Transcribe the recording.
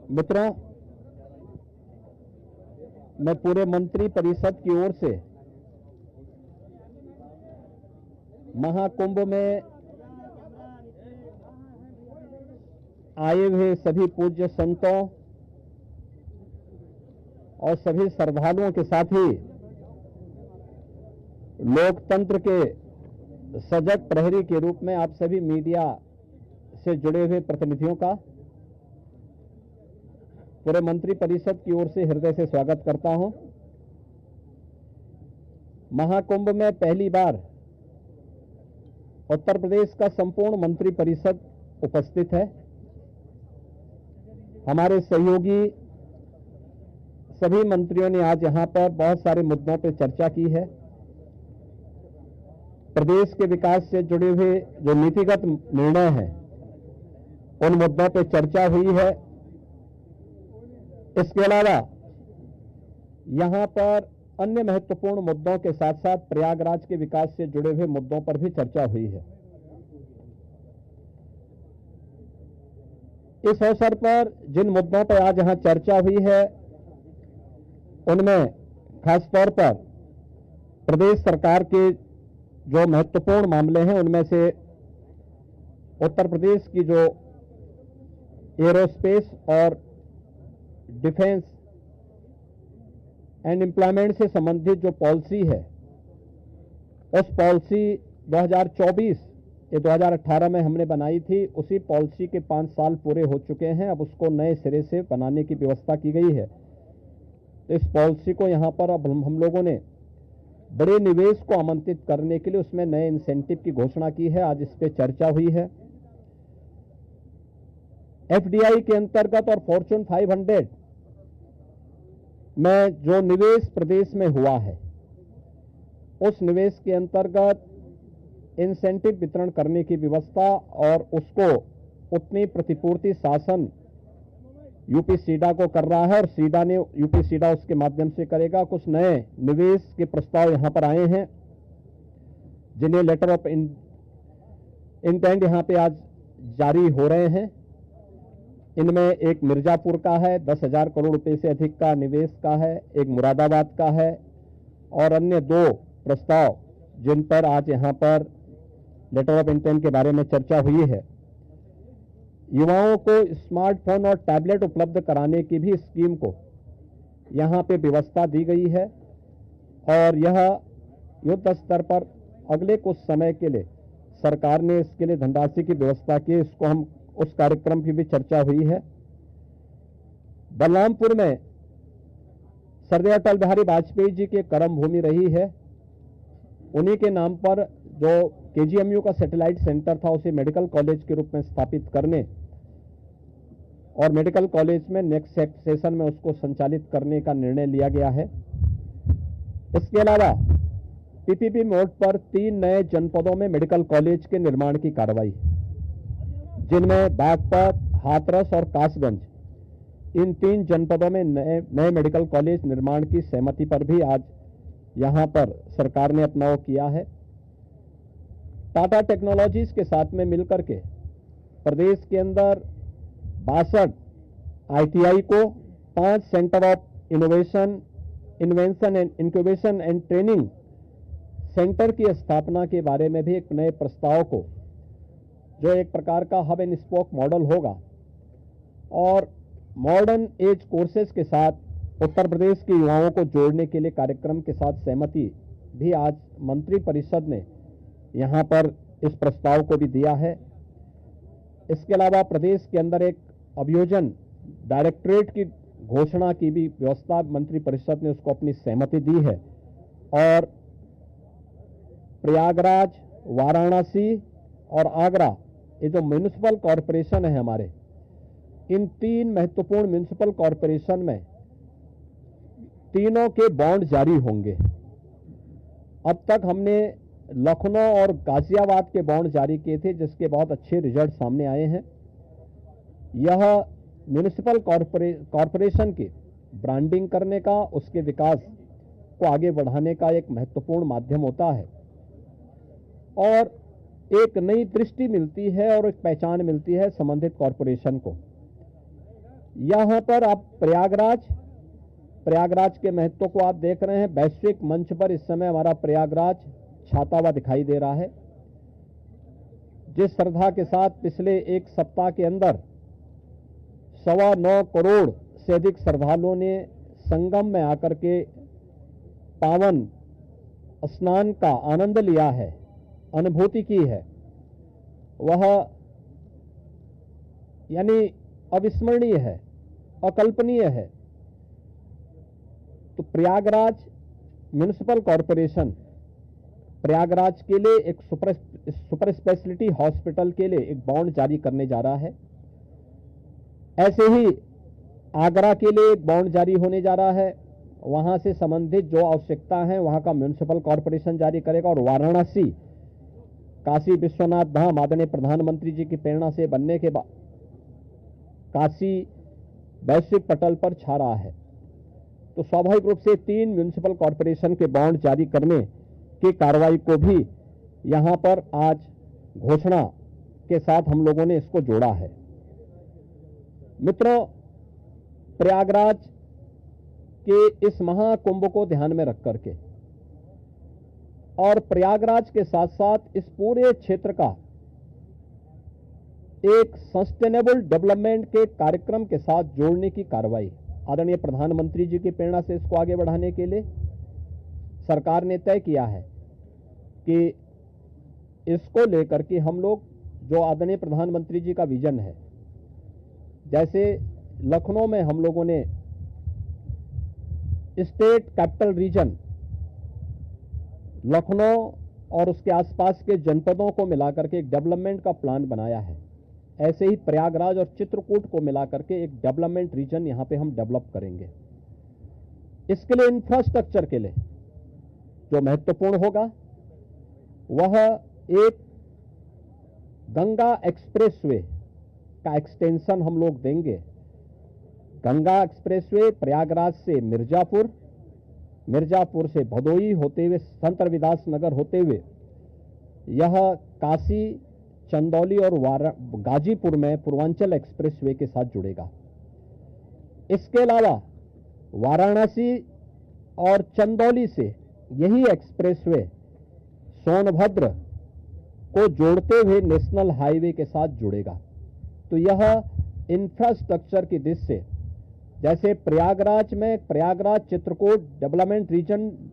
मित्रों, मैं पूरे मंत्री परिषद की ओर से महाकुंभ में आए हुए सभी पूज्य संतों और सभी श्रद्धालुओं के साथ ही लोकतंत्र के सजग प्रहरी के रूप में आप सभी मीडिया से जुड़े हुए प्रतिनिधियों का पूरे मंत्री परिषद की ओर से हृदय से स्वागत करता हूं। महाकुंभ में पहली बार उत्तर प्रदेश का संपूर्ण मंत्री परिषद उपस्थित है। हमारे सहयोगी सभी मंत्रियों ने आज यहां पर बहुत सारे मुद्दों पर चर्चा की है। प्रदेश के विकास से जुड़े हुए जो नीतिगत निर्णय हैं उन मुद्दों पर चर्चा हुई है। इसके अलावा यहां पर अन्य महत्वपूर्ण मुद्दों के साथ साथ प्रयागराज के विकास से जुड़े हुए मुद्दों पर भी चर्चा हुई है। इस अवसर पर जिन मुद्दों पर आज यहां चर्चा हुई है उनमें खासतौर पर प्रदेश सरकार के जो महत्वपूर्ण मामले हैं उनमें से उत्तर प्रदेश की जो एरोस्पेस और डिफेंस एंड एम्प्लॉयमेंट से संबंधित जो पॉलिसी है उस पॉलिसी 2018 में हमने बनाई थी। उसी पॉलिसी के 5 साल पूरे हो चुके हैं। अब उसको नए सिरे से बनाने की व्यवस्था की गई है। तो इस पॉलिसी को यहां पर अब हम लोगों ने बड़े निवेश को आमंत्रित करने के लिए उसमें नए इंसेंटिव की घोषणा की है। आज इस पर चर्चा हुई है। एफडीआई के अंतर्गत और फॉर्च्यून 500 में जो निवेश प्रदेश में हुआ है उस निवेश के अंतर्गत इंसेंटिव वितरण करने की व्यवस्था और उसको उतनी प्रतिपूर्ति शासन यूपी सीडा को कर रहा है और सीडा ने यूपी सीडा उसके माध्यम से करेगा। कुछ नए निवेश के प्रस्ताव यहां पर आए हैं जिन्हें लेटर ऑफ इंटेंट यहां पे आज जारी हो रहे हैं। इनमें एक मिर्जापुर का है, 10,000 करोड़ रुपए से अधिक का निवेश का है, एक मुरादाबाद का है और अन्य 2 प्रस्ताव जिन पर आज यहां पर लेटर ऑफ इंटेंट के बारे में चर्चा हुई है। युवाओं को स्मार्टफोन और टैबलेट उपलब्ध कराने की भी स्कीम को यहां पे व्यवस्था दी गई है और यह युद्ध स्तर पर अगले कुछ समय के लिए सरकार ने इसके लिए धनराशि की व्यवस्था की। इसको हम उस कार्यक्रम की भी चर्चा हुई है। बलरामपुर में सरदार अटल बिहारी वाजपेयी जी की कर्म भूमि रही है। उन्हीं के नाम पर जो केजीएमयू का सैटेलाइट सेंटर था उसे मेडिकल कॉलेज के रूप में स्थापित करने और मेडिकल कॉलेज में नेक्स्ट सेशन में उसको संचालित करने का निर्णय लिया गया है। इसके अलावा पीपीपी मोड पर 3 नए जनपदों में मेडिकल कॉलेज के निर्माण की कार्रवाई, जिनमें बागपत, हाथरस और कासगंज, इन 3 जनपदों में नए मेडिकल कॉलेज निर्माण की सहमति पर भी आज यहां पर सरकार ने अपना वो किया है। टाटा टेक्नोलॉजीज के साथ में मिलकर के प्रदेश के अंदर 62 आईटीआई को 5 centre of invention and incubation and training centre की स्थापना के बारे में भी एक नए प्रस्ताव को, जो एक प्रकार का हब एंड स्पोक मॉडल होगा और मॉडर्न एज कोर्सेज के साथ उत्तर प्रदेश के युवाओं को जोड़ने के लिए कार्यक्रम के साथ सहमति भी आज मंत्री परिषद ने यहां पर इस प्रस्ताव को भी दिया है। इसके अलावा प्रदेश के अंदर एक अभियोजन डायरेक्टरेट की घोषणा की भी व्यवस्था मंत्री परिषद ने उसको अपनी सहमति दी है और प्रयागराज, वाराणसी और आगरा, ये जो म्युनिसिपल कॉरपोरेशन है हमारे, इन 3 महत्वपूर्ण म्युनिसिपल कॉरपोरेशन में तीनों के बॉन्ड जारी होंगे। अब तक हमने लखनऊ और गाजियाबाद के बॉन्ड जारी किए थे जिसके बहुत अच्छे रिजल्ट सामने आए हैं। यह म्युनिसिपल कॉरपोरेशन की ब्रांडिंग करने का, उसके विकास को आगे बढ़ाने का एक महत्वपूर्ण माध्यम होता है और एक नई दृष्टि मिलती है और एक पहचान मिलती है संबंधित कॉरपोरेशन को। यहां पर आप प्रयागराज के महत्व को आप देख रहे हैं। वैश्विक मंच पर इस समय हमारा प्रयागराज छाता हुआ दिखाई दे रहा है। जिस श्रद्धा के साथ पिछले एक सप्ताह के अंदर 9.25 करोड़ से अधिक श्रद्धालुओं ने संगम में आकर के पावन स्नान का आनंद लिया है, अनुभूति की है, वह यानी अविस्मरणीय है, अकल्पनीय है। तो प्रयागराज म्युनिसिपल कॉरपोरेशन प्रयागराज के लिए एक सुपर स्पेशलिटी हॉस्पिटल के लिए एक बॉन्ड जारी करने जा रहा है। ऐसे ही आगरा के लिए एक बॉन्ड जारी होने जा रहा है। वहां से संबंधित जो आवश्यकता है वहां का म्युनिसिपल कॉरपोरेशन जारी करेगा। और वाराणसी काशी विश्वनाथ धाम आदरणीय प्रधानमंत्री जी की प्रेरणा से बनने के बाद काशी वैश्विक पटल पर छा रहा है। तो स्वाभाविक रूप से 3 म्युनिसिपल कॉरपोरेशन के बॉन्ड जारी करने की कार्रवाई को भी यहां पर आज घोषणा के साथ हम लोगों ने इसको जोड़ा है। मित्रों, प्रयागराज के इस महाकुंभ को ध्यान में रख करके और प्रयागराज के साथ साथ इस पूरे क्षेत्र का एक सस्टेनेबल डेवलपमेंट के कार्यक्रम के साथ जोड़ने की कार्रवाई आदरणीय प्रधानमंत्री जी की प्रेरणा से इसको आगे बढ़ाने के लिए सरकार ने तय किया है कि इसको लेकर के हम लोग जो आदरणीय प्रधानमंत्री जी का विजन है, जैसे लखनऊ में हम लोगों ने स्टेट कैपिटल रीजन लखनऊ और उसके आसपास के जनपदों को मिलाकर के एक डेवलपमेंट का प्लान बनाया है, ऐसे ही प्रयागराज और चित्रकूट को मिलाकर के एक डेवलपमेंट रीजन यहां पे हम डेवलप करेंगे। इसके लिए इंफ्रास्ट्रक्चर के लिए जो महत्वपूर्ण होगा वह एक गंगा एक्सप्रेसवे का एक्सटेंशन हम लोग देंगे। गंगा एक्सप्रेसवे प्रयागराज से मिर्जापुर से भदोई होते हुए संत रविदास नगर होते हुए यह काशी, चंदौली और गाजीपुर में पूर्वांचल एक्सप्रेसवे के साथ जुड़ेगा। इसके अलावा वाराणसी और चंदौली से यही एक्सप्रेसवे सोनभद्र को जोड़ते हुए नेशनल हाईवे के साथ जुड़ेगा। तो यह इंफ्रास्ट्रक्चर की दृष्टि से जैसे प्रयागराज में प्रयागराज चित्रकूट डेवलपमेंट रीजन